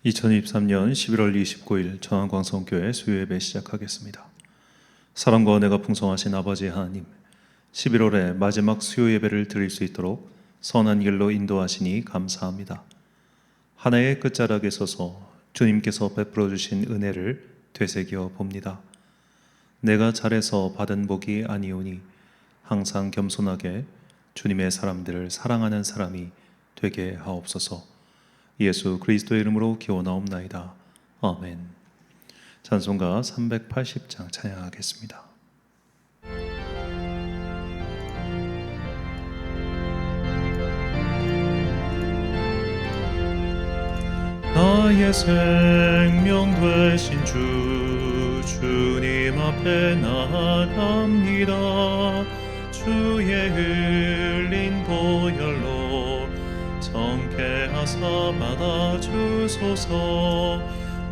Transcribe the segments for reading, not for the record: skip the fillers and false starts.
2023년 11월 29일 전환광성교회 수요예배 시작하겠습니다. 사랑과 은혜가 풍성하신 아버지 하나님, 11월의 마지막 수요예배를 드릴 수 있도록 선한 길로 인도하시니 감사합니다. 한 해의 끝자락에 서서 주님께서 베풀어 주신 은혜를 되새겨 봅니다. 내가 잘해서 받은 복이 아니오니 항상 겸손하게 주님의 사람들을 사랑하는 사람이 되게 하옵소서. 예수 그리스도의 이름으로 기원하옵나이다. 아멘. 찬송가 380장 찬양하겠습니다. 나의 생명 되신 주님 앞에 나아갑니다. 주의 흘린 보혈로 정케 하사 받아주소서.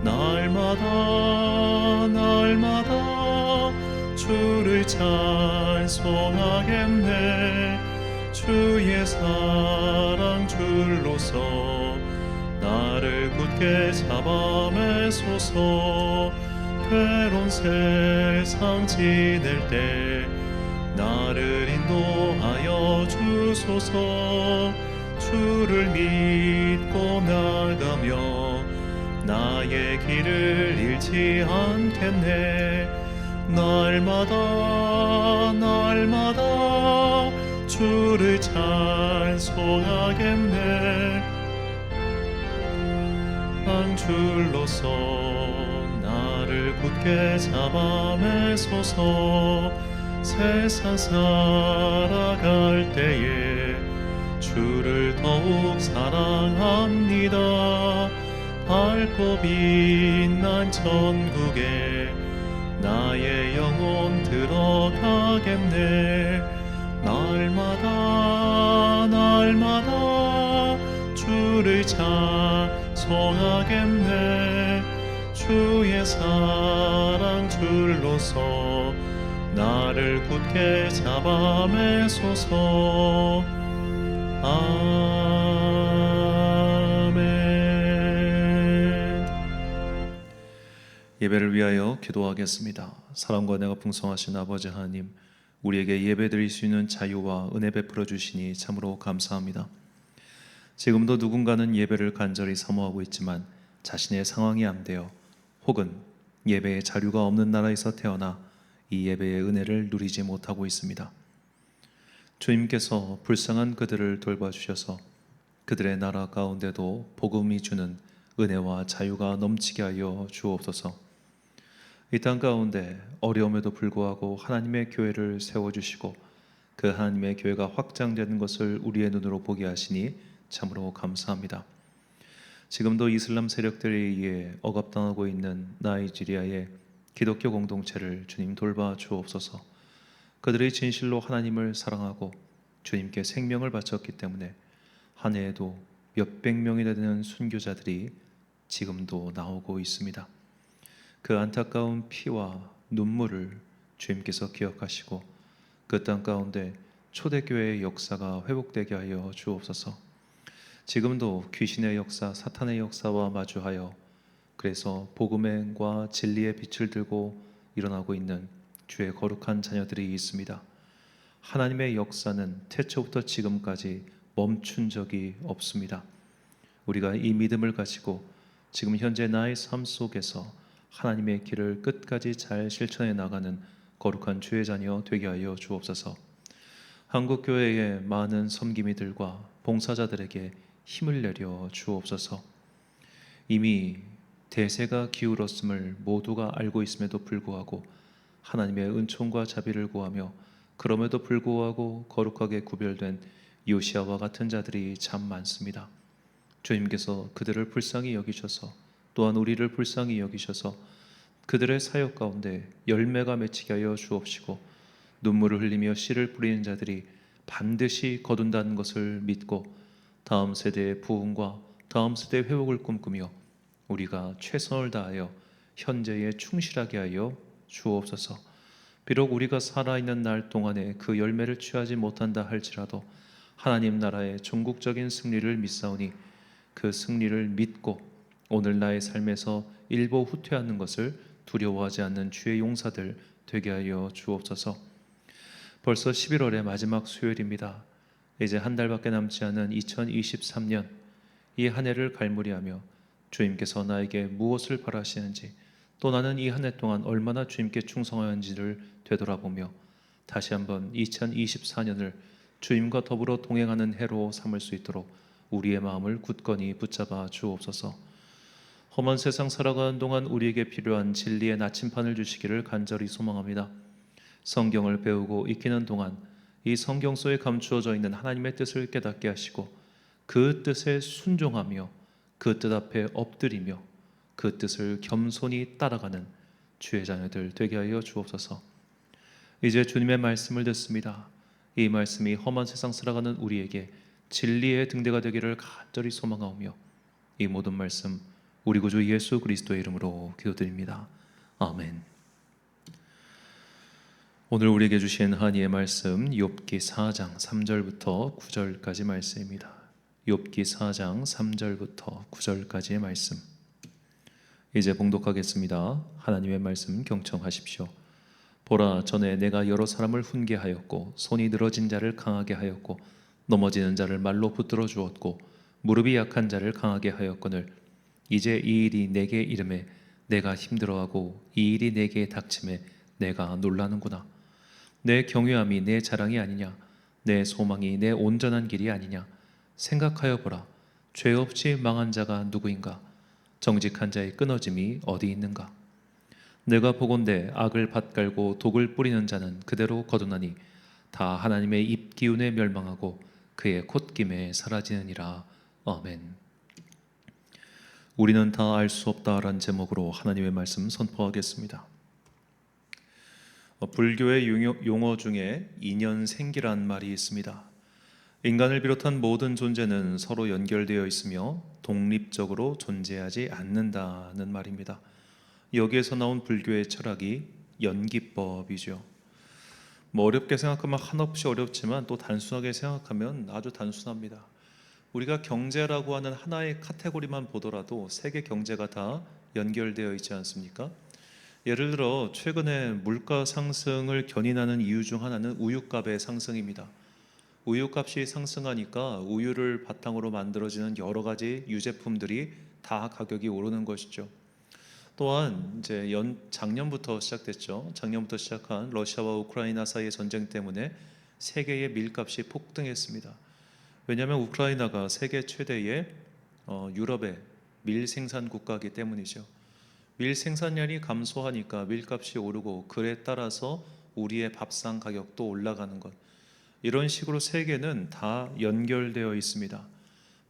날마다 주를 찬송하겠네. 주의 사랑 줄로서 나를 굳게 잡아매소서. 괴로운 세상 지낼 때 나를 인도하여 주소서. 주를 믿고 나가며 나의 길을 잃지 않겠네. 날마다 주를 찬송하겠네. 방줄로서 나를 굳게 잡아매소서. 세상 살아갈 때에 주를 더욱 사랑합니다. 밝고 빛난 천국에 나의 영혼 들어가겠네. 날마다 주를 찬송하겠네. 주의 사랑 줄로서 나를 굳게 잡아매소서. 아멘. 예배를 위하여 기도하겠습니다. 사랑과 은혜가 풍성하신 아버지 하나님, 우리에게 예배드릴 수 있는 자유와 은혜 베풀어 주시니 참으로 감사합니다. 지금도 누군가는 예배를 간절히 사모하고 있지만 자신의 상황이 안 되어 혹은 예배의 자유가 없는 나라에서 태어나 이 예배의 은혜를 누리지 못하고 있습니다. 주님께서 불쌍한 그들을 돌봐주셔서 그들의 나라 가운데도 복음이 주는 은혜와 자유가 넘치게 하여 주옵소서. 이 땅 가운데 어려움에도 불구하고 하나님의 교회를 세워주시고 그 하나님의 교회가 확장되는 것을 우리의 눈으로 보게 하시니 참으로 감사합니다. 지금도 이슬람 세력들에 의해 억압당하고 있는 나이지리아의 기독교 공동체를 주님 돌봐 주옵소서. 그들의 진실로 하나님을 사랑하고 주님께 생명을 바쳤기 때문에 한 해에도 몇백 명이나 되는 순교자들이 지금도 나오고 있습니다. 그 안타까운 피와 눈물을 주님께서 기억하시고 그 땅 가운데 초대교회의 역사가 회복되게 하여 주옵소서. 지금도 귀신의 역사, 사탄의 역사와 마주하여 그래서 복음과 진리의 빛을 들고 일어나고 있는 주의 거룩한 자녀들이 있습니다. 하나님의 역사는 태초부터 지금까지 멈춘 적이 없습니다. 우리가 이 믿음을 가지고 지금 현재 나의 삶 속에서 하나님의 길을 끝까지 잘 실천해 나가는 거룩한 주의 자녀 되게 하여 주옵소서. 한국교회의 많은 섬김이들과 봉사자들에게 힘을 내려 주옵소서. 이미 대세가 기울었음을 모두가 알고 있음에도 불구하고 하나님의 은총과 자비를 구하며 그럼에도 불구하고 거룩하게 구별된 요시아와 같은 자들이 참 많습니다. 주님께서 그들을 불쌍히 여기셔서 또한 우리를 불쌍히 여기셔서 그들의 사역 가운데 열매가 맺히게 하여 주옵시고 눈물을 흘리며 씨를 뿌리는 자들이 반드시 거둔다는 것을 믿고 다음 세대의 부흥과 다음 세대의 회복을 꿈꾸며 우리가 최선을 다하여 현재에 충실하게 하여 주옵소서. 비록 우리가 살아있는 날 동안에 그 열매를 취하지 못한다 할지라도 하나님 나라의 종국적인 승리를 믿사오니 그 승리를 믿고 오늘 나의 삶에서 일부 후퇴하는 것을 두려워하지 않는 주의 용사들 되게 하여 주옵소서. 벌써 11월의 마지막 수요일입니다. 이제 한 달밖에 남지 않은 2023년, 이 한 해를 갈무리하며 주님께서 나에게 무엇을 바라시는지, 또 나는 이 한 해 동안 얼마나 주님께 충성하였는지를 되돌아보며 다시 한번 2024년을 주님과 더불어 동행하는 해로 삼을 수 있도록 우리의 마음을 굳건히 붙잡아 주옵소서. 험한 세상 살아가는 동안 우리에게 필요한 진리의 나침판을 주시기를 간절히 소망합니다. 성경을 배우고 익히는 동안 이 성경 속에 감추어져 있는 하나님의 뜻을 깨닫게 하시고 그 뜻에 순종하며 그 뜻 앞에 엎드리며 그 뜻을 겸손히 따라가는 주의 자녀들 되게 하여 주옵소서. 이제 주님의 말씀을 듣습니다. 이 말씀이 험한 세상 살아가는 우리에게 진리의 등대가 되기를 간절히 소망하오며 이 모든 말씀 우리 구주 예수 그리스도의 이름으로 기도드립니다. 아멘. 오늘 우리에게 주신 한이의 말씀 욥기 4장 3절부터 9절까지 말씀입니다. 욥기 4장 3절부터 9절까지의 말씀. 이제 봉독하겠습니다. 하나님의 말씀 경청하십시오. 보라, 전에 내가 여러 사람을 훈계하였고 손이 늘어진 자를 강하게 하였고 넘어지는 자를 말로 붙들어 주었고 무릎이 약한 자를 강하게 하였거늘 이제 이 일이 내게 이름에 내가 힘들어하고 이 일이 내게 닥침에 내가 놀라는구나. 내 경외함이 내 자랑이 아니냐, 내 소망이 내 온전한 길이 아니냐. 생각하여 보라. 죄 없이 망한 자가 누구인가? 정직한 자의 끊어짐이 어디 있는가? 내가 보건대 악을 밭갈고 독을 뿌리는 자는 그대로 거두나니 다 하나님의 입 기운에 멸망하고 그의 콧김에 사라지느니라. 아멘. 우리는 다 알 수 없다라는 제목으로 하나님의 말씀 선포하겠습니다. 불교의 용어 중에 인연생기란 말이 있습니다. 인간을 비롯한 모든 존재는 서로 연결되어 있으며 독립적으로 존재하지 않는다는 말입니다. 여기에서 나온 불교의 철학이 연기법이죠. 어렵게 생각하면 한없이 어렵지만 또 단순하게 생각하면 아주 단순합니다. 우리가 경제라고 하는 하나의 카테고리만 보더라도 세계 경제가 다 연결되어 있지 않습니까? 예를 들어 최근에 물가 상승을 견인하는 이유 중 하나는 우유값의 상승입니다. 우유값이 상승하니까 우유를 바탕으로 만들어지는 여러 가지 유제품들이 다 가격이 오르는 것이죠. 또한 이제 작년부터 시작됐죠. 작년부터 시작한 러시아와 우크라이나 사이의 전쟁 때문에 세계의 밀값이 폭등했습니다. 왜냐하면 우크라이나가 세계 최대의 유럽의 밀 생산 국가이기 때문이죠. 밀 생산량이 감소하니까 밀값이 오르고 그에 따라서 우리의 밥상 가격도 올라가는 것. 이런 식으로 세계는 다 연결되어 있습니다.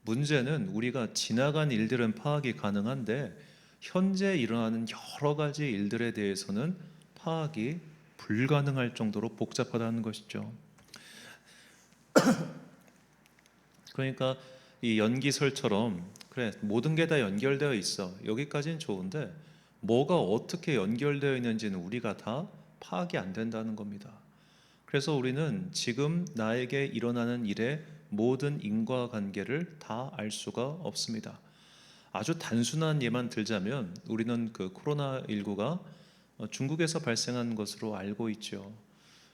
문제는 우리가 지나간 일들은 파악이 가능한데 현재 일어나는 여러 가지 일들에 대해서는 파악이 불가능할 정도로 복잡하다는 것이죠. 그러니까 이 연기설처럼 그래 모든 게 다 연결되어 있어. 여기까지는 좋은데 뭐가 어떻게 연결되어 있는지는 우리가 다 파악이 안 된다는 겁니다. 그래서 우리는 지금 나에게 일어나는 일의 모든 인과관계를 다 알 수가 없습니다. 아주 단순한 예만 들자면 우리는 그 코로나19가 중국에서 발생한 것으로 알고 있죠.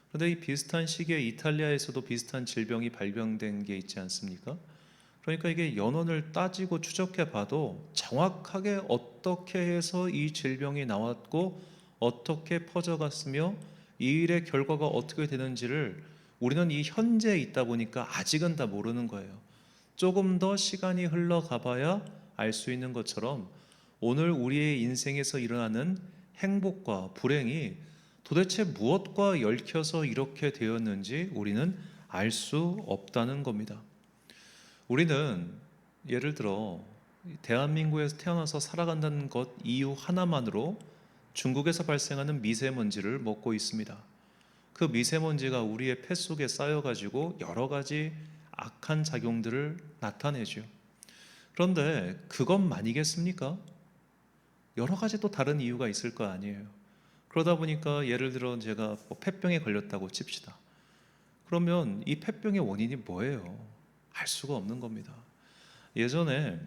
그런데 이 비슷한 시기에 이탈리아에서도 비슷한 질병이 발병된 게 있지 않습니까? 그러니까 이게 연원을 따지고 추적해 봐도 정확하게 어떻게 해서 이 질병이 나왔고 어떻게 퍼져갔으며 이 일의 결과가 어떻게 되는지를 우리는 이 현재에 있다 보니까 아직은 다 모르는 거예요. 조금 더 시간이 흘러가 봐야 알 수 있는 것처럼 오늘 우리의 인생에서 일어나는 행복과 불행이 도대체 무엇과 얽혀서 이렇게 되었는지 우리는 알 수 없다는 겁니다. 우리는 예를 들어 대한민국에서 태어나서 살아간다는 것 이유 하나만으로 중국에서 발생하는 미세먼지를 먹고 있습니다. 그 미세먼지가 우리의 폐 속에 쌓여가지고 여러 가지 악한 작용들을 나타내죠. 그런데 그것만이겠습니까? 여러 가지 또 다른 이유가 있을 거 아니에요. 그러다 보니까 예를 들어 제가 폐병에 걸렸다고 칩시다. 그러면 이 폐병의 원인이 뭐예요? 알 수가 없는 겁니다. 예전에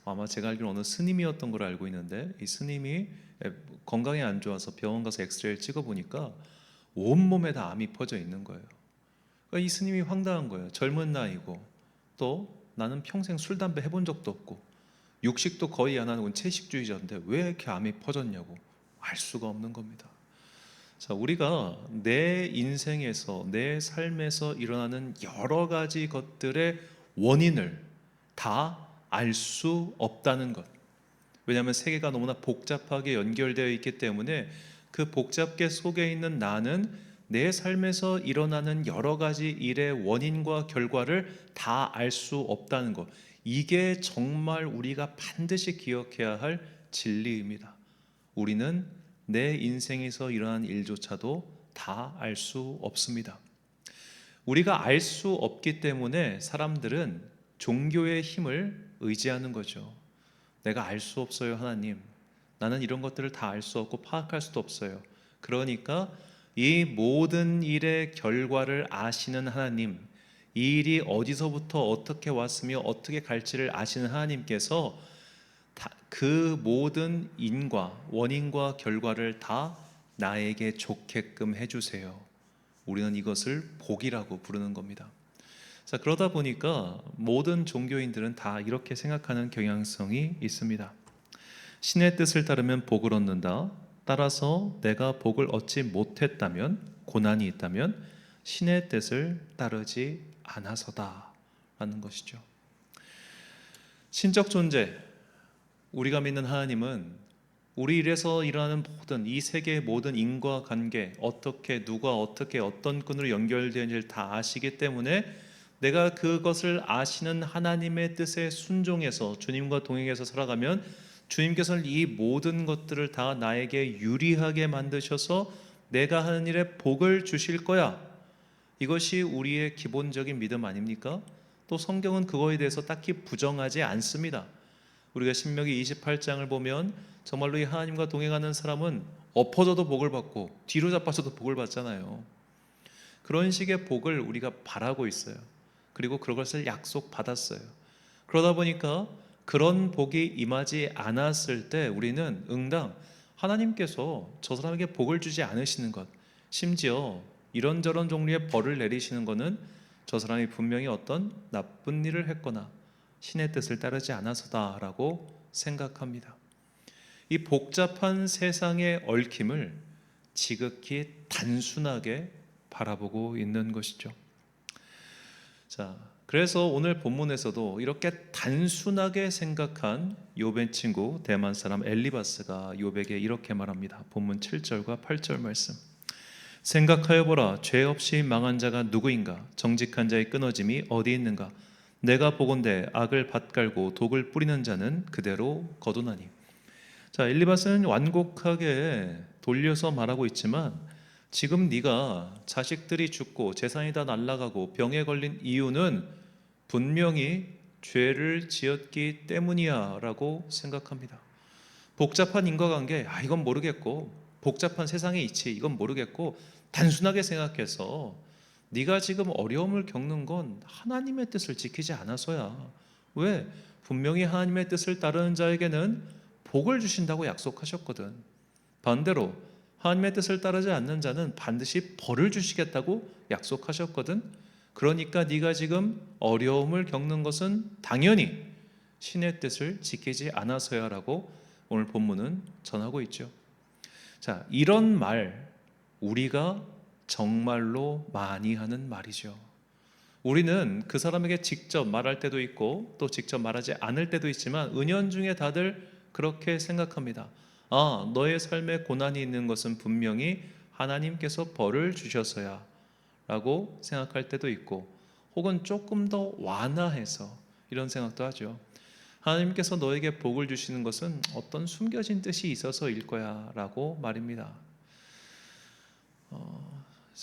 아마 제가 알기로 어느 스님이었던 걸 알고 있는데, 이 스님이 건강이 안 좋아서 병원 가서 엑스레이를 찍어 보니까 온몸에 다 암이 퍼져 있는 거예요. 그러니까 이 스님이 황당한 거예요. 젊은 나이고 또 나는 평생 술 담배 해본 적도 없고 육식도 거의 안 하는 채식주의자인데 왜 이렇게 암이 퍼졌냐고 알 수가 없는 겁니다. 자, 우리가 내 인생에서 내 삶에서 일어나는 여러 가지 것들의 원인을 다 알 수 없다는 것. 왜냐하면 세계가 너무나 복잡하게 연결되어 있기 때문에 그 복잡계 속에 있는 나는 내 삶에서 일어나는 여러 가지 일의 원인과 결과를 다 알 수 없다는 것. 이게 정말 우리가 반드시 기억해야 할 진리입니다. 우리는 내 인생에서 일어난 일조차도 다 알 수 없습니다. 우리가 알 수 없기 때문에 사람들은 종교의 힘을 의지하는 거죠. 내가 알 수 없어요, 하나님. 나는 이런 것들을 다 알 수 없고 파악할 수도 없어요. 그러니까 이 모든 일의 결과를 아시는 하나님, 이 일이 어디서부터 어떻게 왔으며 어떻게 갈지를 아시는 하나님께서 그 모든 인과 원인과 결과를 다 나에게 좋게끔 해주세요. 우리는 이것을 복이라고 부르는 겁니다. 자, 그러다 보니까 모든 종교인들은 다 이렇게 생각하는 경향성이 있습니다. 신의 뜻을 따르면 복을 얻는다. 따라서 내가 복을 얻지 못했다면, 고난이 있다면 신의 뜻을 따르지 않아서다 라는 것이죠. 신적 존재, 우리가 믿는 하나님은 우리 일에서 일어나는 모든 이 세계의 모든 인과관계, 어떻게 누가 어떻게 어떤 끈으로 연결되는지를 다 아시기 때문에 내가 그것을 아시는 하나님의 뜻에 순종해서 주님과 동행해서 살아가면 주님께서는 이 모든 것들을 다 나에게 유리하게 만드셔서 내가 하는 일에 복을 주실 거야. 이것이 우리의 기본적인 믿음 아닙니까? 또 성경은 그거에 대해서 딱히 부정하지 않습니다. 우리가 신명기 28장을 보면 정말로 이 하나님과 동행하는 사람은 엎어져도 복을 받고 뒤로 자빠져도 복을 받잖아요. 그런 식의 복을 우리가 바라고 있어요. 그리고 그것을 약속받았어요. 그러다 보니까 그런 복이 임하지 않았을 때 우리는 응당 하나님께서 저 사람에게 복을 주지 않으시는 것, 심지어 이런저런 종류의 벌을 내리시는 것은 저 사람이 분명히 어떤 나쁜 일을 했거나 신의 뜻을 따르지 않아서다라고 생각합니다. 이 복잡한 세상의 얽힘을 지극히 단순하게 바라보고 있는 것이죠. 자, 그래서 오늘 본문에서도 이렇게 단순하게 생각한 욥의 친구 대만 사람 엘리바스가 욥에게 이렇게 말합니다. 본문 7절과 8절 말씀. 생각하여 보라, 죄 없이 망한 자가 누구인가? 정직한 자의 끊어짐이 어디 있는가? 내가 보건대 악을 밭갈고 독을 뿌리는 자는 그대로 거두나니. 자, 엘리바스는 완곡하게 돌려서 말하고 있지만 지금 네가 자식들이 죽고 재산이 다 날아가고 병에 걸린 이유는 분명히 죄를 지었기 때문이야 라고 생각합니다. 복잡한 인과관계, 이건 모르겠고 복잡한 세상의 이치, 이건 모르겠고 단순하게 생각해서 네가 지금 어려움을 겪는 건 하나님의 뜻을 지키지 않아서야. 왜? 분명히 하나님의 뜻을 따르는 자에게는 복을 주신다고 약속하셨거든. 반대로 하나님의 뜻을 따르지 않는 자는 반드시 벌을 주시겠다고 약속하셨거든. 그러니까 네가 지금 어려움을 겪는 것은 당연히 신의 뜻을 지키지 않아서야라고 오늘 본문은 전하고 있죠. 자, 이런 말 우리가 정말로 많이 하는 말이죠. 우리는 그 사람에게 직접 말할 때도 있고 또 직접 말하지 않을 때도 있지만 은연중에 다들 그렇게 생각합니다. 너의 삶에 고난이 있는 것은 분명히 하나님께서 벌을 주셔서야 라고 생각할 때도 있고, 혹은 조금 더 완화해서 이런 생각도 하죠. 하나님께서 너에게 복을 주시는 것은 어떤 숨겨진 뜻이 있어서일 거야 라고 말입니다.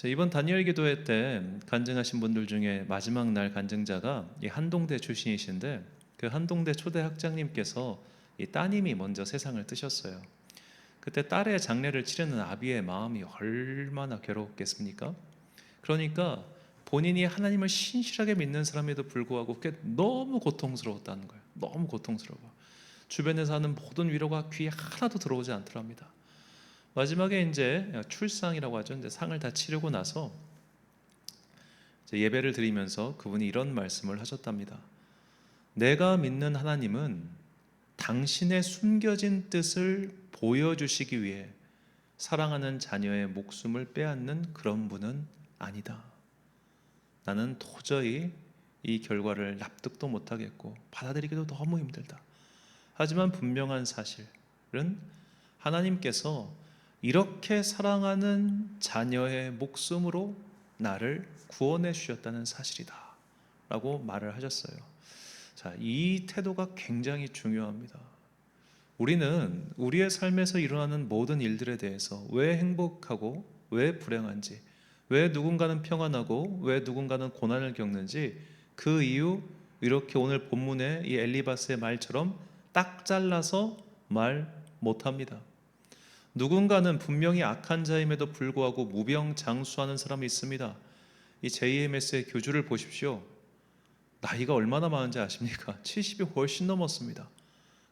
이번 다니엘 기도회 때 간증하신 분들 중에 마지막 날 간증자가 이 한동대 출신이신데, 그 한동대 초대 학장님께서 이 따님이 먼저 세상을 뜨셨어요. 그때 딸의 장례를 치르는 아비의 마음이 얼마나 괴로웠겠습니까? 그러니까 본인이 하나님을 신실하게 믿는 사람에도 불구하고 그게 너무 고통스러웠다는 거예요. 너무 고통스러워. 주변에서 하는 모든 위로가 귀에 하나도 들어오지 않더랍니다. 마지막에 이제 출상이라고 하죠. 이제 상을 다 치르고 나서 이제 예배를 드리면서 그분이 이런 말씀을 하셨답니다. 내가 믿는 하나님은 당신의 숨겨진 뜻을 보여주시기 위해 사랑하는 자녀의 목숨을 빼앗는 그런 분은 아니다. 나는 도저히 이 결과를 납득도 못하겠고 받아들이기도 너무 힘들다. 하지만 분명한 사실은 하나님께서 이렇게 사랑하는 자녀의 목숨으로 나를 구원해 주셨다는 사실이다 라고 말을 하셨어요. 자, 이 태도가 굉장히 중요합니다. 우리는 우리의 삶에서 일어나는 모든 일들에 대해서 왜 행복하고 왜 불행한지, 왜 누군가는 평안하고 왜 누군가는 고난을 겪는지 그 이유 이렇게 오늘 본문의 이 엘리바스의 말처럼 딱 잘라서 말 못합니다. 누군가는 분명히 악한 자임에도 불구하고 무병장수하는 사람이 있습니다. 이 JMS의 교주를 보십시오. 나이가 얼마나 많은지 아십니까? 70이 훨씬 넘었습니다.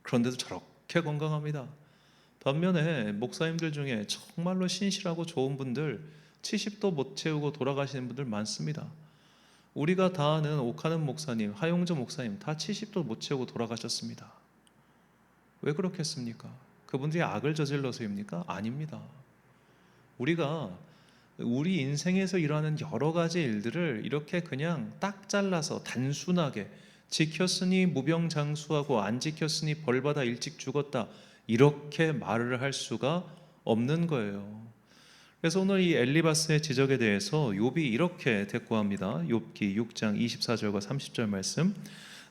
그런데도 저렇게 건강합니다. 반면에 목사님들 중에 정말로 신실하고 좋은 분들 70도 못 채우고 돌아가시는 분들 많습니다. 우리가 다 아는 오카는 목사님, 하용조 목사님 다 70도 못 채우고 돌아가셨습니다. 왜 그렇겠습니까? 그분들이 악을 저질러서입니까? 아닙니다. 우리가 우리 인생에서 일어나는 여러 가지 일들을 이렇게 그냥 딱 잘라서 단순하게 지켰으니 무병장수하고 안 지켰으니 벌받아 일찍 죽었다 이렇게 말을 할 수가 없는 거예요. 그래서 오늘 이 엘리바스의 지적에 대해서 욥이 이렇게 대꾸합니다. 욥기 6장 24절과 30절 말씀.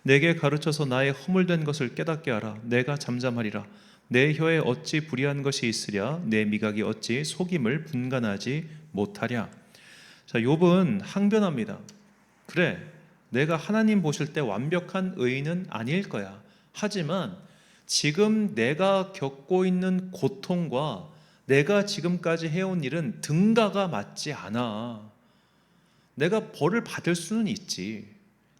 내게 가르쳐서 나의 허물된 것을 깨닫게 하라. 내가 잠잠하리라. 내 혀에 어찌 불의한 것이 있으랴. 내 미각이 어찌 속임을 분간하지 못하랴. 자, 욥은 항변합니다. 그래, 내가 하나님 보실 때 완벽한 의인은 아닐 거야. 하지만 지금 내가 겪고 있는 고통과 내가 지금까지 해온 일은 등가가 맞지 않아. 내가 벌을 받을 수는 있지.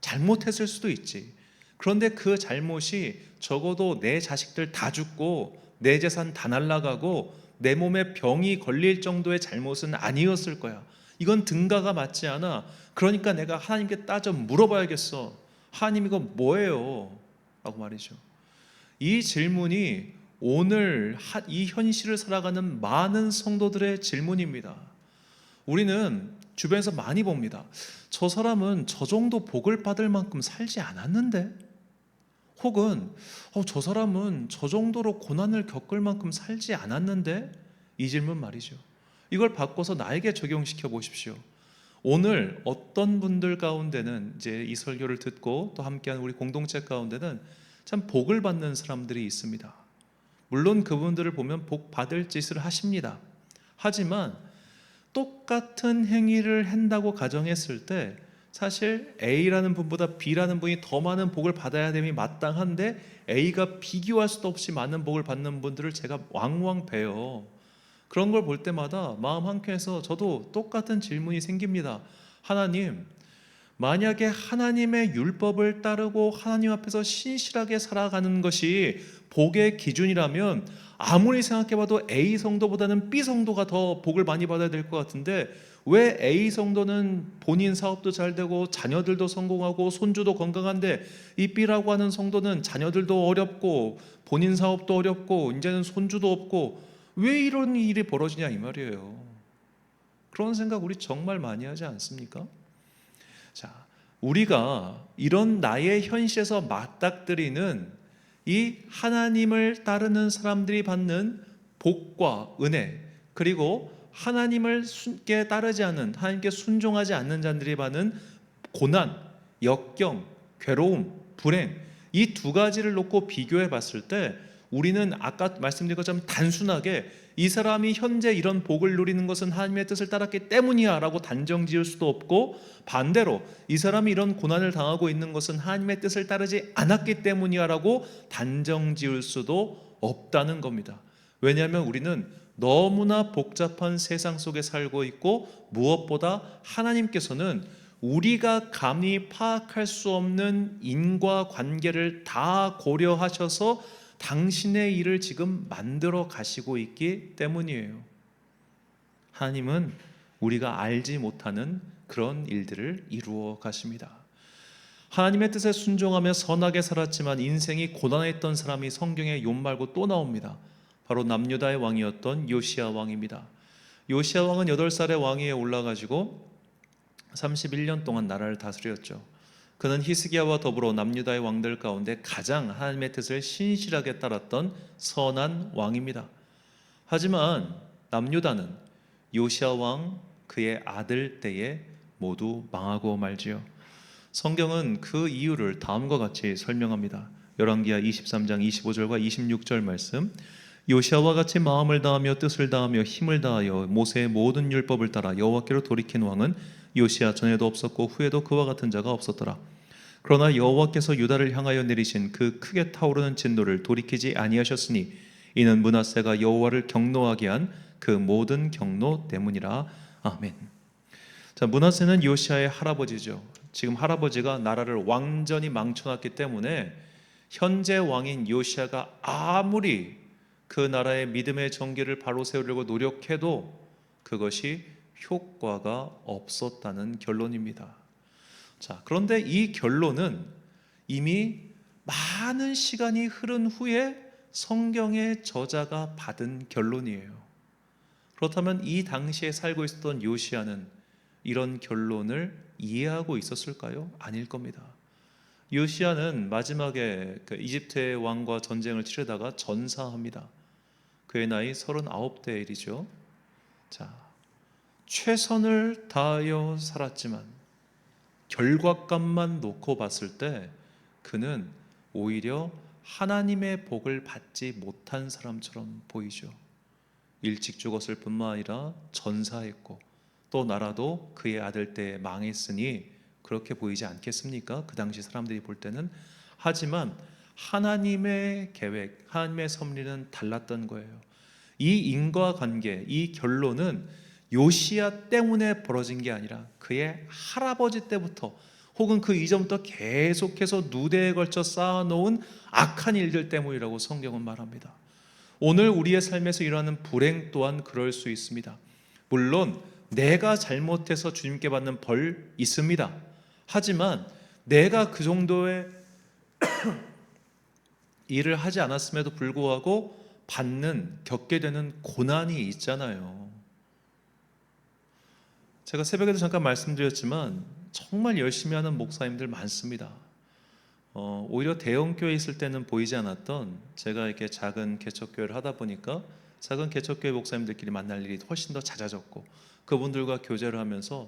잘못했을 수도 있지. 그런데 그 잘못이 적어도 내 자식들 다 죽고 내 재산 다 날아가고 내 몸에 병이 걸릴 정도의 잘못은 아니었을 거야. 이건 등가가 맞지 않아. 그러니까 내가 하나님께 따져 물어봐야겠어. 하나님 이거 뭐예요? 라고 말이죠. 이 질문이 오늘 이 현실을 살아가는 많은 성도들의 질문입니다. 우리는 주변에서 많이 봅니다. 저 사람은 저 정도 복을 받을 만큼 살지 않았는데, 혹은 저 사람은 저 정도로 고난을 겪을 만큼 살지 않았는데, 이 질문 말이죠. 이걸 바꿔서 나에게 적용시켜 보십시오. 오늘 어떤 분들 가운데는 이제 이 설교를 듣고 또 함께하는 우리 공동체 가운데는 참 복을 받는 사람들이 있습니다. 물론 그분들을 보면 복 받을 짓을 하십니다. 하지만 똑같은 행위를 한다고 가정했을 때 사실 A라는 분보다 B라는 분이 더 많은 복을 받아야 됨이 마땅한데 A가 비교할 수도 없이 많은 복을 받는 분들을 제가 왕왕 봬요. 그런 걸 볼 때마다 마음 한켠에서 저도 똑같은 질문이 생깁니다. 하나님, 만약에 하나님의 율법을 따르고 하나님 앞에서 신실하게 살아가는 것이 복의 기준이라면 아무리 생각해봐도 A 성도보다는 B 성도가 더 복을 많이 받아야 될 것 같은데 왜 A 성도는 본인 사업도 잘 되고 자녀들도 성공하고 손주도 건강한데 이 B라고 하는 성도는 자녀들도 어렵고 본인 사업도 어렵고 이제는 손주도 없고 왜 이런 일이 벌어지냐 이 말이에요. 그런 생각 우리 정말 많이 하지 않습니까? 자, 우리가 이런 나의 현실에서 맞닥뜨리는 이 하나님을 따르는 사람들이 받는 복과 은혜, 그리고 하나님을 따르지 않는, 하나님께 순종하지 않는 자들이 받는 고난, 역경, 괴로움, 불행, 이 두 가지를 놓고 비교해 봤을 때 우리는 아까 말씀드린 것처럼 단순하게 이 사람이 현재 이런 복을 누리는 것은 하나님의 뜻을 따랐기 때문이야 라고 단정 지을 수도 없고, 반대로 이 사람이 이런 고난을 당하고 있는 것은 하나님의 뜻을 따르지 않았기 때문이야 라고 단정 지을 수도 없다는 겁니다. 왜냐하면 우리는 너무나 복잡한 세상 속에 살고 있고 무엇보다 하나님께서는 우리가 감히 파악할 수 없는 인과관계를 다 고려하셔서 당신의 일을 지금 만들어 가시고 있기 때문이에요. 하나님은 우리가 알지 못하는 그런 일들을 이루어 가십니다. 하나님의 뜻에 순종하며 선하게 살았지만 인생이 고단했던 사람이 성경에 욥 말고 또 나옵니다. 바로 남유다의 왕이었던 요시야 왕입니다. 요시야 왕은 8살의 왕위에 올라가지고 31년 동안 나라를 다스렸죠. 그는 히스기야와 더불어 남유다의 왕들 가운데 가장 하나님의 뜻을 신실하게 따랐던 선한 왕입니다. 하지만 남유다는 요시야 왕 그의 아들 때에 모두 망하고 말지요. 성경은 그 이유를 다음과 같이 설명합니다. 열왕기하 23장 25절과 26절 말씀. 요시아와 같이 마음을 다하며 뜻을 다하며 힘을 다하여 모세의 모든 율법을 따라 여호와께로 돌이킨 왕은 요시아 전에도 없었고 후에도 그와 같은 자가 없었더라. 그러나 여호와께서 유다를 향하여 내리신 그 크게 타오르는 진노를 돌이키지 아니하셨으니 이는 므낫세가 여호와를 경노하게 한 그 모든 경노 때문이라. 아멘. 자, 므낫세는 요시아의 할아버지죠. 지금 할아버지가 나라를 완전히 망쳐놨기 때문에 현재 왕인 요시아가 아무리 그 나라의 믿음의 정기를 바로 세우려고 노력해도 그것이 효과가 없었다는 결론입니다. 자, 그런데 이 결론은 이미 많은 시간이 흐른 후에 성경의 저자가 받은 결론이에요. 그렇다면 이 당시에 살고 있었던 요시아는 이런 결론을 이해하고 있었을까요? 아닐 겁니다. 요시아는 마지막에 이집트의 왕과 전쟁을 치르다가 전사합니다. 그의 나이 39대 일이죠. 자, 최선을 다하여 살았지만 결과값만 놓고 봤을 때 그는 오히려 하나님의 복을 받지 못한 사람처럼 보이죠. 일찍 죽었을 뿐만 아니라 전사했고 또 나라도 그의 아들 때에 망했으니 그렇게 보이지 않겠습니까? 그 당시 사람들이 볼 때는. 하지만 하나님의 계획, 하나님의 섭리는 달랐던 거예요. 이 인과관계, 이 결론은 요시야 때문에 벌어진 게 아니라 그의 할아버지 때부터 혹은 그 이전부터 계속해서 누대에 걸쳐 쌓아놓은 악한 일들 때문이라고 성경은 말합니다. 오늘 우리의 삶에서 일어나는 불행 또한 그럴 수 있습니다. 물론 내가 잘못해서 주님께 받는 벌 있습니다. 하지만 내가 그 정도의 일을 하지 않았음에도 불구하고 겪게 되는 고난이 있잖아요. 제가 새벽에도 잠깐 말씀드렸지만 정말 열심히 하는 목사님들 많습니다. 오히려 대형교회에 있을 때는 보이지 않았던, 제가 이렇게 작은 개척교회를 하다 보니까 작은 개척교회 목사님들끼리 만날 일이 훨씬 더 잦아졌고 그분들과 교제를 하면서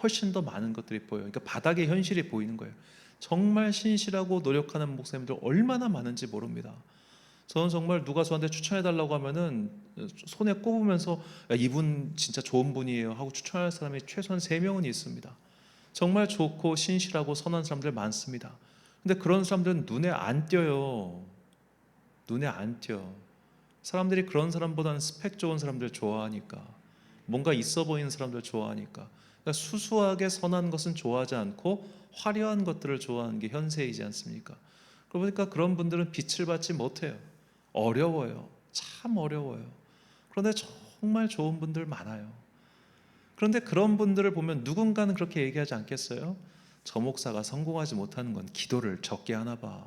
훨씬 더 많은 것들이 보여요. 그러니까 바닥의 현실이 보이는 거예요. 정말 신실하고 노력하는 목사님들 얼마나 많은지 모릅니다. 저는 정말 누가 저한테 추천해달라고 하면은 손에 꼽으면서 야, 이분 진짜 좋은 분이에요 하고 추천할 사람이 최소한 3명은 있습니다. 정말 좋고 신실하고 선한 사람들 많습니다. 근데 그런 사람들은 눈에 안 띄어요. 눈에 안 띄어. 사람들이 그런 사람보다는 스펙 좋은 사람들 좋아하니까, 뭔가 있어 보이는 사람들 좋아하니까. 그러니까 수수하게 선한 것은 좋아하지 않고 화려한 것들을 좋아하는 게 현세이지 않습니까? 그러니까 그런 분들은 빛을 받지 못해요. 어려워요. 참 어려워요. 그런데 정말 좋은 분들 많아요. 그런데 그런 분들을 보면 누군가는 그렇게 얘기하지 않겠어요? 저 목사가 성공하지 못하는 건 기도를 적게 하나 봐.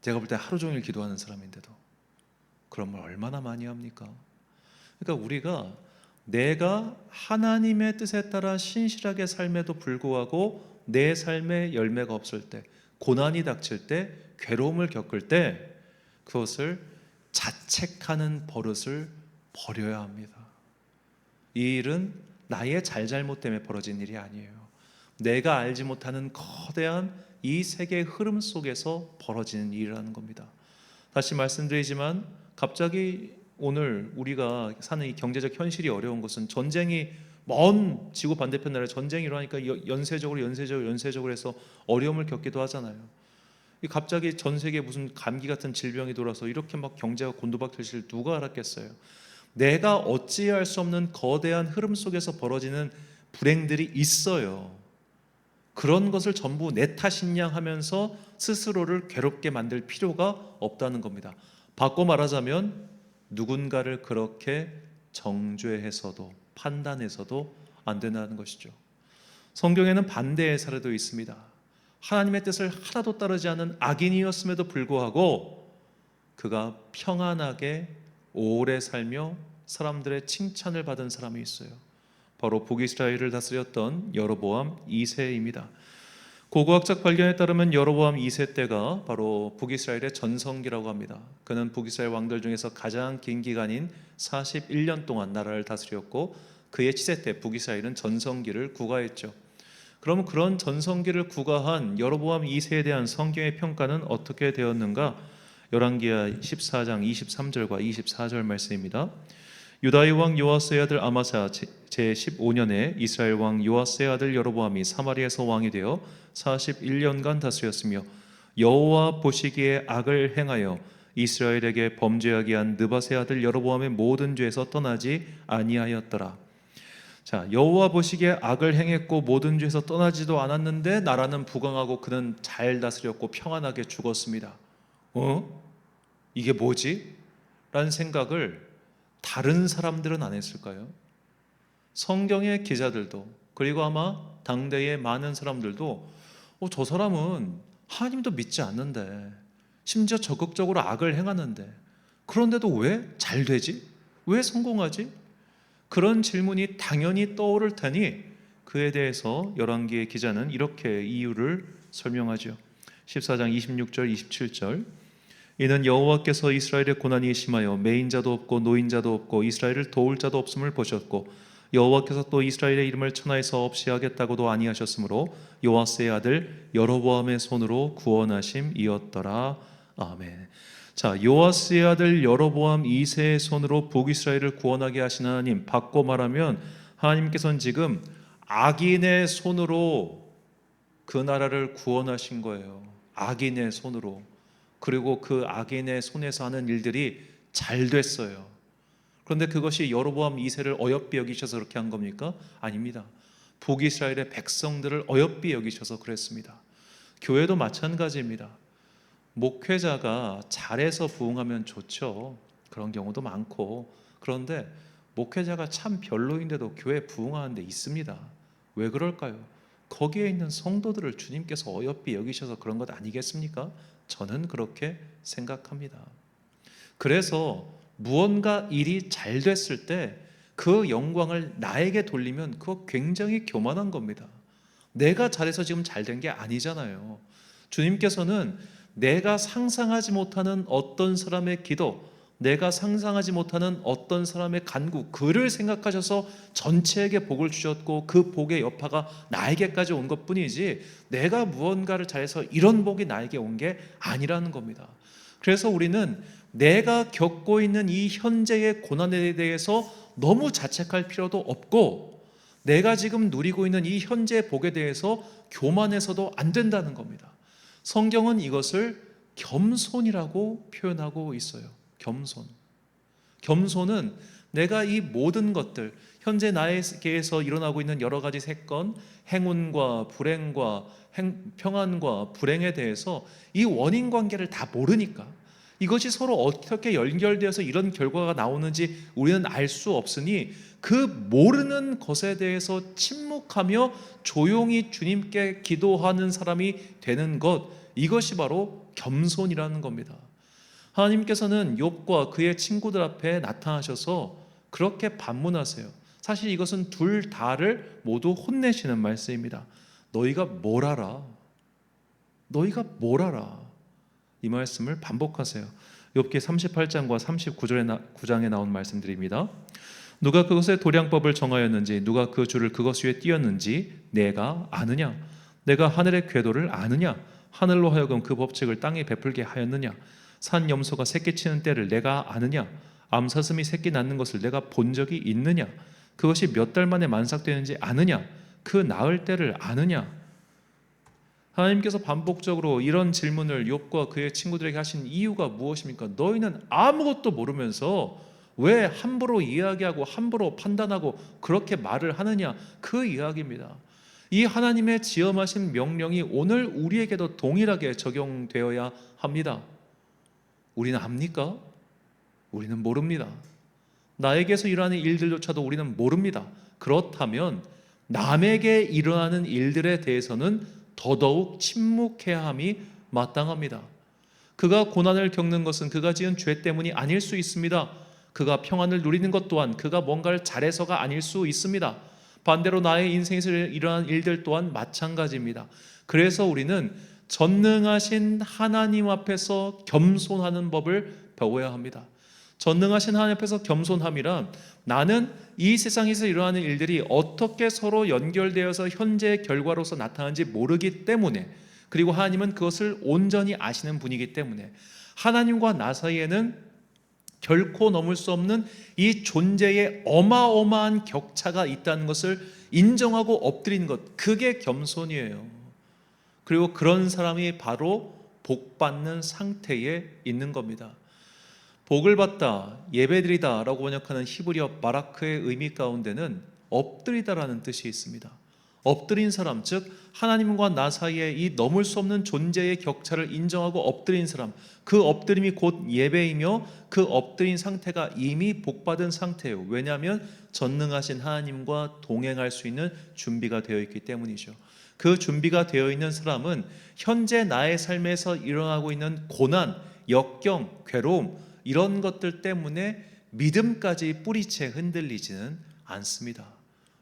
제가 볼 때 하루 종일 기도하는 사람인데도. 그런 말 얼마나 많이 합니까? 그러니까 우리가 내가 하나님의 뜻에 따라 신실하게 삶에도 불구하고 내 삶에 열매가 없을 때, 고난이 닥칠 때, 괴로움을 겪을 때 그것을 자책하는 버릇을 버려야 합니다. 이 일은 나의 잘잘못 때문에 벌어진 일이 아니에요. 내가 알지 못하는 거대한 이 세계의 흐름 속에서 벌어지는 일이라는 겁니다. 다시 말씀드리지만 갑자기 오늘 우리가 사는 이 경제적 현실이 어려운 것은 전쟁이 먼 지구 반대편 나라에 전쟁이 일어나니까 연쇄적으로 해서 어려움을 겪기도 하잖아요. 갑자기 전 세계에 무슨 감기 같은 질병이 돌아서 이렇게 막 경제가 곤두박질을 누가 알았겠어요. 내가 어찌할 수 없는 거대한 흐름 속에서 벌어지는 불행들이 있어요. 그런 것을 전부 내 탓인 양 하면서 스스로를 괴롭게 만들 필요가 없다는 겁니다. 바꿔 말하자면 누군가를 그렇게 정죄해서도 판단해서도 안 된다는 것이죠. 성경에는 반대의 사례도 있습니다. 하나님의 뜻을 하나도 따르지 않은 악인이었음에도 불구하고 그가 평안하게 오래 살며 사람들의 칭찬을 받은 사람이 있어요. 바로 북이스라엘을 다스렸던 여로보암 2세입니다. 고고학적 발견에 따르면 여로보암 2세 때가 바로 북이스라엘의 전성기라고 합니다. 그는 북이스라엘 왕들 중에서 가장 긴 기간인 41년 동안 나라를 다스렸고 그의 치세 때 북이스라엘은 전성기를 구가했죠. 그러면 그런 전성기를 구가한 여로보암 2세에 대한 성경의 평가는 어떻게 되었는가? 열왕기하 14장 23절과 24절 말씀입니다. 유다의 왕 요아스의 아들 아마사 제15년에 이스라엘 왕 요아스의 아들 여로보암이 사마리아에서 왕이 되어 41년간 다스렸으며 여호와 보시기에 악을 행하여 이스라엘에게 범죄하게 한 느밧의 아들 여로보암의 모든 죄에서 떠나지 아니하였더라. 자, 여호와 보시기에 악을 행했고 모든 죄에서 떠나지도 않았는데 나라는 부강하고 그는 잘 다스렸고 평안하게 죽었습니다. 이게 뭐지? 라는 생각을 다른 사람들은 안 했을까요? 성경의 기자들도, 그리고 아마 당대의 많은 사람들도 저 사람은 하나님도 믿지 않는데, 심지어 적극적으로 악을 행하는데 그런데도 왜 잘 되지? 왜 성공하지? 그런 질문이 당연히 떠오를 테니 그에 대해서 열왕기의 기자는 이렇게 이유를 설명하죠. 14장 26절 27절 이는 여호와께서 이스라엘의 고난이 심하여 매인자도 없고 노인자도 없고 이스라엘을 도울 자도 없음을 보셨고 여호와께서 또 이스라엘의 이름을 천하에서 없이 하겠다고도 아니하셨으므로 요아스의 아들 여로보암의 손으로 구원하심이었더라. 아멘. 자, 요아스의 아들 여로보암 2세의 손으로 북이스라엘을 구원하게 하신 하나님, 바꿔 말하면 하나님께서는 지금 악인의 손으로 그 나라를 구원하신 거예요. 악인의 손으로. 그리고 그 악인의 손에서 하는 일들이 잘 됐어요. 그런데 그것이 여로보암 2세를 어여삐 여기셔서 그렇게 한 겁니까? 아닙니다. 북이스라엘의 백성들을 어여삐 여기셔서 그랬습니다. 교회도 마찬가지입니다. 목회자가 잘해서 부흥하면 좋죠. 그런 경우도 많고. 그런데 목회자가 참 별로인데도 교회 부흥하는 데 있습니다. 왜 그럴까요? 거기에 있는 성도들을 주님께서 어여삐 여기셔서 그런 것 아니겠습니까? 저는 그렇게 생각합니다. 그래서 무언가 일이 잘 됐을 때 그 영광을 나에게 돌리면 그거 굉장히 교만한 겁니다. 내가 잘해서 지금 잘 된 게 아니잖아요. 주님께서는 내가 상상하지 못하는 어떤 사람의 기도, 내가 상상하지 못하는 어떤 사람의 간구, 그를 생각하셔서 전체에게 복을 주셨고 그 복의 여파가 나에게까지 온 것뿐이지 내가 무언가를 잘해서 이런 복이 나에게 온 게 아니라는 겁니다. 그래서 우리는 내가 겪고 있는 이 현재의 고난에 대해서 너무 자책할 필요도 없고 내가 지금 누리고 있는 이 현재의 복에 대해서 교만해서도 안 된다는 겁니다. 성경은 이것을 겸손이라고 표현하고 있어요. 겸손. 겸손은 내가 이 모든 것들, 현재 나에게서 일어나고 있는 여러 가지 사건, 행운과 불행과 평안과 불행에 대해서 이 원인 관계를 다 모르니까 이것이 서로 어떻게 연결되어서 이런 결과가 나오는지 우리는 알 수 없으니 그 모르는 것에 대해서 침묵하며 조용히 주님께 기도하는 사람이 되는 것, 이것이 바로 겸손이라는 겁니다. 하나님께서는 욥과 그의 친구들 앞에 나타나셔서 그렇게 반문하세요. 사실 이것은 둘 다를 모두 혼내시는 말씀입니다. 너희가 뭘 알아? 너희가 뭘 알아? 이 말씀을 반복하세요. 욥기 38장과 39장에 나온 말씀들입니다. 누가 그것의 도량법을 정하였는지 누가 그 줄을 그것 위에 띄었는지 내가 아느냐? 내가 하늘의 궤도를 아느냐? 하늘로 하여금 그 법칙을 땅에 베풀게 하였느냐? 산 염소가 새끼치는 때를 내가 아느냐? 암사슴이 새끼 낳는 것을 내가 본 적이 있느냐? 그것이 몇 달 만에 만삭되는지 아느냐? 그 낳을 때를 아느냐? 하나님께서 반복적으로 이런 질문을 욥과 그의 친구들에게 하신 이유가 무엇입니까? 너희는 아무것도 모르면서 왜 함부로 이야기하고 함부로 판단하고 그렇게 말을 하느냐? 그 이야기입니다. 이 하나님의 지엄하신 명령이 오늘 우리에게도 동일하게 적용되어야 합니다. 우리는 압니까? 우리는 모릅니다. 나에게서 일어나는 일들조차도 우리는 모릅니다. 그렇다면 남에게 일어나는 일들에 대해서는 더더욱 침묵해야 함이 마땅합니다. 그가 고난을 겪는 것은 그가 지은 죄 때문이 아닐 수 있습니다. 그가 평안을 누리는 것 또한 그가 뭔가를 잘해서가 아닐 수 있습니다. 반대로 나의 인생에서 일어난 일들 또한 마찬가지입니다. 그래서 우리는 전능하신 하나님 앞에서 겸손하는 법을 배워야 합니다. 전능하신 하나님 앞에서 겸손함이란 나는 이 세상에서 일어나는 일들이 어떻게 서로 연결되어서 현재의 결과로서 나타나는지 모르기 때문에, 그리고 하나님은 그것을 온전히 아시는 분이기 때문에 하나님과 나 사이에는 결코 넘을 수 없는 이 존재의 어마어마한 격차가 있다는 것을 인정하고 엎드리는 것, 그게 겸손이에요. 그리고 그런 사람이 바로 복 받는 상태에 있는 겁니다. 복을 받다, 예배드리다 라고 번역하는 히브리어 바라크의 의미 가운데는 엎드리다라는 뜻이 있습니다. 엎드린 사람, 즉 하나님과 나 사이에 이 넘을 수 없는 존재의 격차를 인정하고 엎드린 사람, 그 엎드림이 곧 예배이며 그 엎드린 상태가 이미 복받은 상태예요. 왜냐하면 전능하신 하나님과 동행할 수 있는 준비가 되어 있기 때문이죠. 그 준비가 되어 있는 사람은 현재 나의 삶에서 일어나고 있는 고난, 역경, 괴로움, 이런 것들 때문에 믿음까지 뿌리채 흔들리지는 않습니다.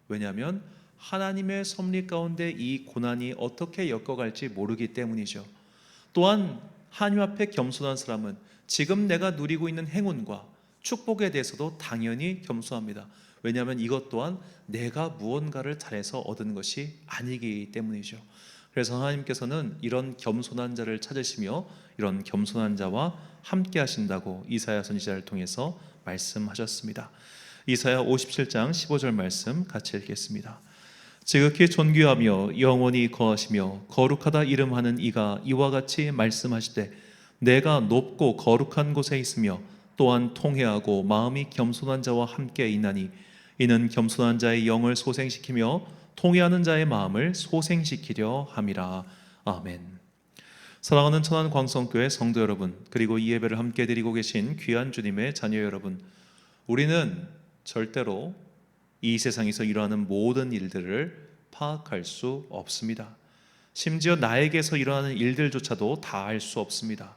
왜냐하면 하나님의 섭리 가운데 이 고난이 어떻게 엮어갈지 모르기 때문이죠. 또한 하나님 앞에 겸손한 사람은 지금 내가 누리고 있는 행운과 축복에 대해서도 당연히 겸손합니다. 왜냐하면 이것 또한 내가 무언가를 잘해서 얻은 것이 아니기 때문이죠. 그래서 하나님께서는 이런 겸손한 자를 찾으시며 이런 겸손한 자와 함께 하신다고 이사야 선지자를 통해서 말씀하셨습니다. 이사야 57장 15절 말씀 같이 읽겠습니다. 지극히 존귀하며 영원히 거하시며 거룩하다 이름하는 이가 이와 같이 말씀하시되 내가 높고 거룩한 곳에 있으며 또한 통회하고 마음이 겸손한 자와 함께 있나니 이는 겸손한 자의 영을 소생시키며 통회하는 자의 마음을 소생시키려 함이라. 아멘. 사랑하는 천안 광성교회 성도 여러분, 그리고 이 예배를 함께 드리고 계신 귀한 주님의 자녀 여러분, 우리는 절대로 이 세상에서 일어나는 모든 일들을 파악할 수 없습니다. 심지어 나에게서 일어나는 일들조차도 다 알 수 없습니다.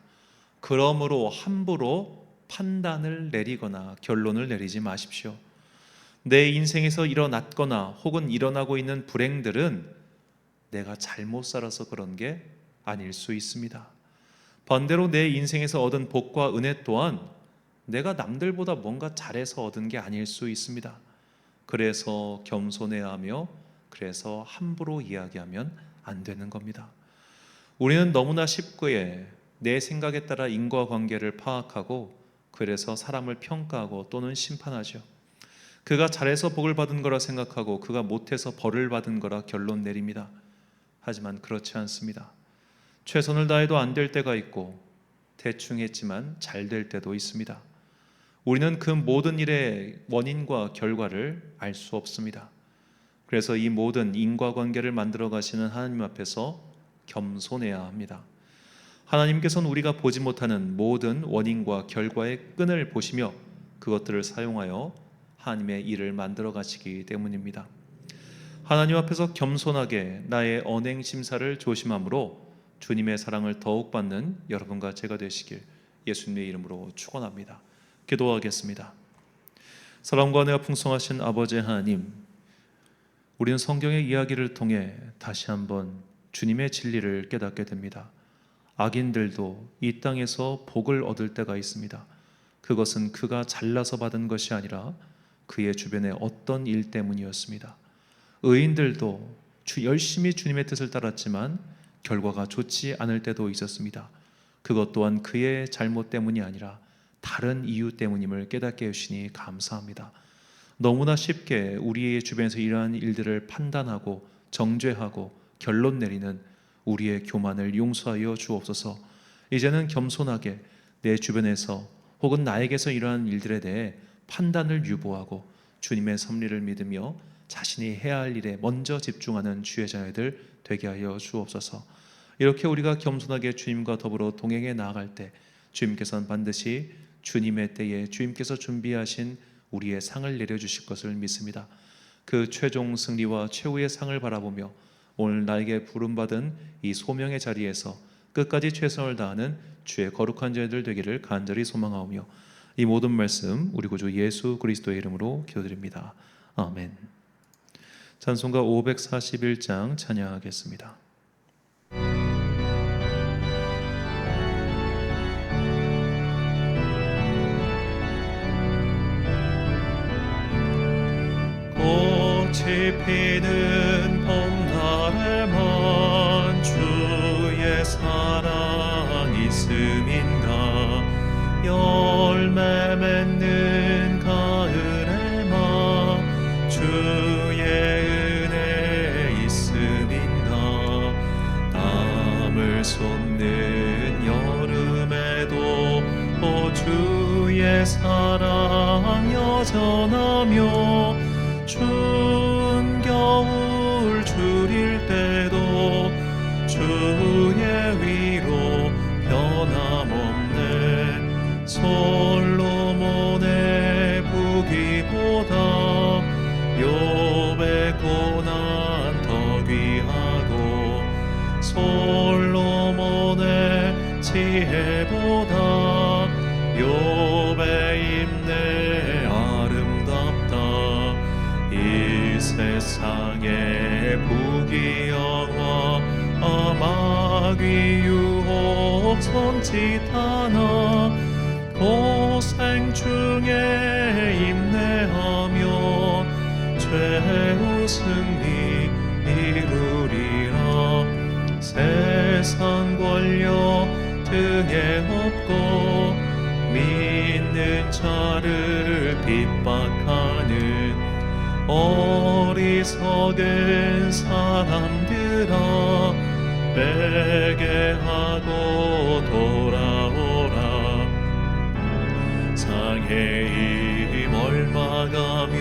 그러므로 함부로 판단을 내리거나 결론을 내리지 마십시오. 내 인생에서 일어났거나 혹은 일어나고 있는 불행들은 내가 잘못 살아서 그런 게 아닐 수 있습니다. 반대로 내 인생에서 얻은 복과 은혜 또한 내가 남들보다 뭔가 잘해서 얻은 게 아닐 수 있습니다. 그래서 겸손해야 하며 그래서 함부로 이야기하면 안 되는 겁니다. 우리는 너무나 쉽게 내 생각에 따라 인과관계를 파악하고 그래서 사람을 평가하고 또는 심판하죠. 그가 잘해서 복을 받은 거라 생각하고 그가 못해서 벌을 받은 거라 결론 내립니다. 하지만 그렇지 않습니다. 최선을 다해도 안 될 때가 있고 대충 했지만 잘 될 때도 있습니다. 우리는 그 모든 일의 원인과 결과를 알 수 없습니다. 그래서 이 모든 인과관계를 만들어 가시는 하나님 앞에서 겸손해야 합니다. 하나님께서는 우리가 보지 못하는 모든 원인과 결과의 끈을 보시며 그것들을 사용하여 하나님의 일을 만들어 가시기 때문입니다. 하나님 앞에서 겸손하게 나의 언행 심사를 조심함으로 주님의 사랑을 더욱 받는 여러분과 제가 되시길 예수님의 이름으로 축원합니다. 기도하겠습니다. 사랑과 은혜가 풍성하신 아버지 하나님, 우리는 성경의 이야기를 통해 다시 한번 주님의 진리를 깨닫게 됩니다. 악인들도 이 땅에서 복을 얻을 때가 있습니다. 그것은 그가 잘나서 받은 것이 아니라 그의 주변의 어떤 일 때문이었습니다. 의인들도 열심히 주님의 뜻을 따랐지만 결과가 좋지 않을 때도 있었습니다. 그것 또한 그의 잘못 때문이 아니라 다른 이유 때문임을 깨닫게 해주시니 감사합니다. 너무나 쉽게 우리의 주변에서 일어나는 일들을 판단하고 정죄하고 결론 내리는 우리의 교만을 용서하여 주옵소서. 이제는 겸손하게 내 주변에서 혹은 나에게서 일어나는 일들에 대해 판단을 유보하고 주님의 섭리를 믿으며 자신이 해야 할 일에 먼저 집중하는 주의 자녀들 되게 하여 주옵소서. 이렇게 우리가 겸손하게 주님과 더불어 동행해 나아갈 때 주님께서는 반드시 주님의 때에 주님께서 준비하신 우리의 상을 내려주실 것을 믿습니다. 그 최종 승리와 최후의 상을 바라보며 오늘 나에게 부름받은 이 소명의 자리에서 끝까지 최선을 다하는 주의 거룩한 자들 되기를 간절히 소망하오며 이 모든 말씀 우리 구주 예수 그리스도의 이름으로 기도드립니다. 아멘. 찬송가 541장 찬양하겠습니다. 꽃이 피는 봄날에만 주의 사랑 있음인가 열매 맺는 가을에만 주의 은혜 있음인가 땀을 쏟는 여름에도 주의 사랑 여전하며 추운 겨울 줄일 때도 주의 위로 변함없네 솔로몬의 부귀보다 욥의 고난 더 귀하고 솔로몬의 지혜보다 욥의 인내 아름답다 이 세상의 부귀영화 마귀 유혹 손짓 하나 고생 중에 인내하며 최후 승리 이루리라 세상 권력 등에 업고 믿는 자를 핍박하는 어리석은 사람들아 회개하고 돌아오라 상의 힘 얼마가며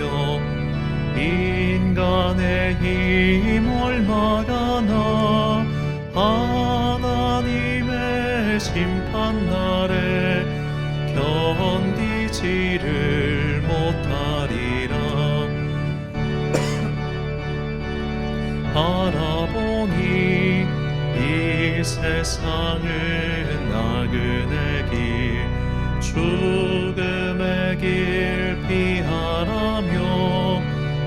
인간의 힘 얼마가나 하나님의 심판날에 견디지를 못하리라 바라보니 이 세상은 나그네 길 죽음의 길 피하라며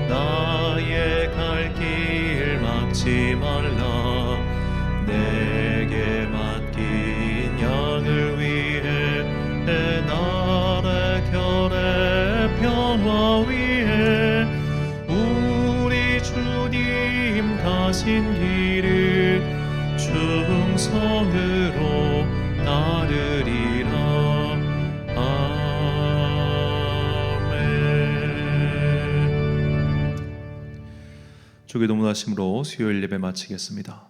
나의 갈 길 막지 말라 내게 맡긴 양을 위해 나의 결의 평화 위에 우리 주님 가신 길을 충성으로 따르리라 아멘. 주기도 문하심으로 수요일 예배 마치겠습니다.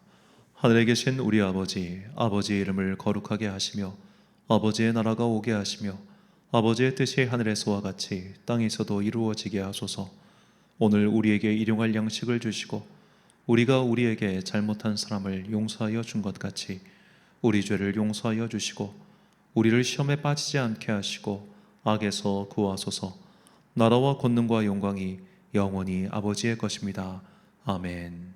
하늘에 계신 우리 아버지의 이름을 거룩하게 하시며 아버지의 나라가 오게 하시며 아버지의 뜻이 하늘에서와 같이 땅에서도 이루어지게 하소서. 오늘 우리에게 일용할 양식을 주시고 우리가 우리에게 잘못한 사람을 용서하여 준 것 같이 우리 죄를 용서하여 주시고 우리를 시험에 빠지지 않게 하시고 악에서 구하소서. 나라와 권능과 영광이 영원히 아버지의 것입니다. 아멘.